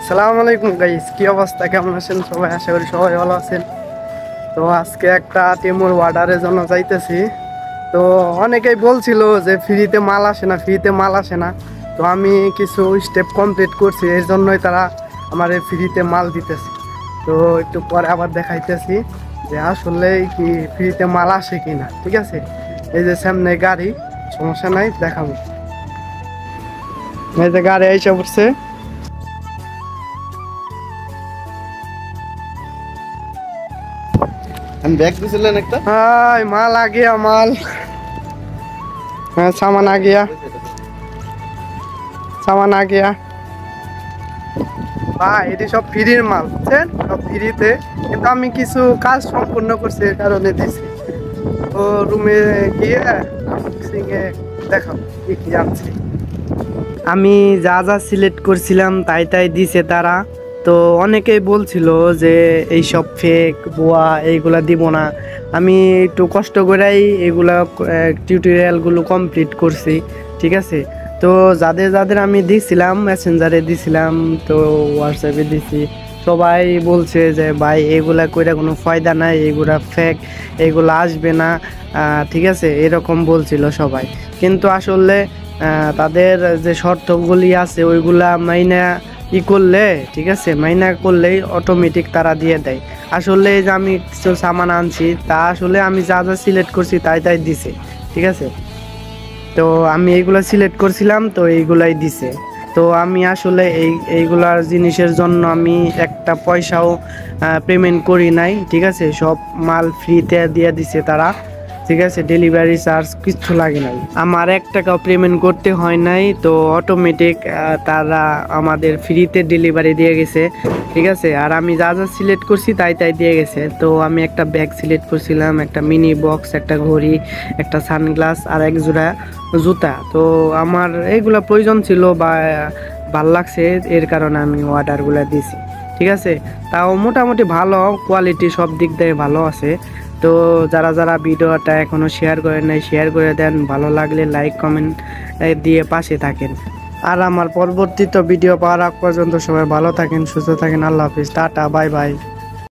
আসসালামু আলাইকুম গাইস, কি অবস্থা, কেমন আছেন সবাই? আশা করি সবাই ভালো আছেন। তো আজকে একটা টিমুর অর্ডারের জন্য যাইতেছি। তো অনেকেই বলছিল যে ফ্রিতে মাল আসে না, ফ্রিতে মাল আসে না। তো আমি কিছু স্টেপ কমপ্লিট করছি, এর জন্যই তারা আমার এই ফ্রিতে মাল দিতেছে। তো একটু পরে আবার দেখাইতেছি যে আসলে কি ফ্রিতে মাল আসে কি না। ঠিক আছে, এই যে সামনে গাড়ি, সমস্যা নাই, দেখাবো। এই যে গাড়ি এসে পড়ছে। हम बैग भी चलन एक हाय, माल आ गया, माल। हाँ, सामान आ गया, सामान आ गया। ভাই এটি সব ফ্রির মাল, বুঝছেন, সব ফ্রিতে। কিন্তু আমি কিছু কাজ সম্পূর্ণ করছি, এর কারণে দিছি। তো রুমে গিয়ে আনবক্সিং এ দেখাবো কি কি আনছি। আমি যা যা সিলেক্ট করছিলাম তাই তাই দিছে তারা। তো অনেকেই বলছিল যে এইসব ফেক ভুয়া এইগুলা দিব না। আমি একটু কষ্ট করেই এগুলা টিউটোরিয়ালগুলো কমপ্লিট করছি। ঠিক আছে, তো যাদের যাদের আমি দিছিলাম, মেসেঞ্জারে দিছিলাম, তো হোয়াটসঅ্যাপে দিছি, সবাই বলছে যে ভাই এগুলা কইরা কোনো ফায়দা নাই, এগুলা ফেক, এগুলা আসবে না। ঠিক আছে, এরকম বলছিল সবাই। কিন্তু আসলে তাদের যে শর্তগুলি আছে ওইগুলা মাইনা করলে, ঠিক আছে, মাইনা করলেই অটোমেটিক তারা দিয়ে দেয়। আসলে যে আমি কিছু সামান আনছি তা আসলে আমি যা যা সিলেক্ট করছি তাই তাই দিছে। ঠিক আছে, তো আমি এইগুলা সিলেক্ট করছিলাম, তো এইগুলাই দিছে। তো আমি আসলে এইগুলার জিনিসের জন্য আমি একটা পয়সাও পেমেন্ট করি নাই। ঠিক আছে, সব মাল ফ্রিতে দিয়ে দিছে তারা। ঠিক আছে, ডেলিভারি চার্জ কিচ্ছু লাগে নাই, আমার 1 টাকাও পেমেন্ট করতে হয় নাই। তো অটোমেটিক তারা আমাদের ফ্রিতে ডেলিভারি দিয়ে গেছে। ঠিক আছে, আর আমি যা যা সিলেক্ট করছি তাই তাই দিয়ে গেছে। তো আমি একটা ব্যাগ সিলেক্ট করছিলাম, একটা মিনি বক্স, একটা ঘড়ি, একটা সানগ্লাস আর এক জোড়া জুতা। তো আমার এইগুলা প্রয়োজন ছিল বা ভাল লাগছে, এর কারণে আমি অর্ডারগুলো দিছি। ঠিক আছে, তাও মোটামুটি ভালো কোয়ালিটি, সব দিক দিয়ে ভালো আছে। তো যারা যারা ভিডিওটা এখনো শেয়ার করেন নাই, শেয়ার করে দেন। ভালো লাগলে লাইক কমেন্ট দিয়ে পাশে থাকেন। আর আমার পরবর্তীতে ভিডিও পাওয়ার আগ পর্যন্ত সবাই ভালো থাকেন, সুস্থ থাকেন। আল্লাহ হাফিজ, টাটা, বাই বাই।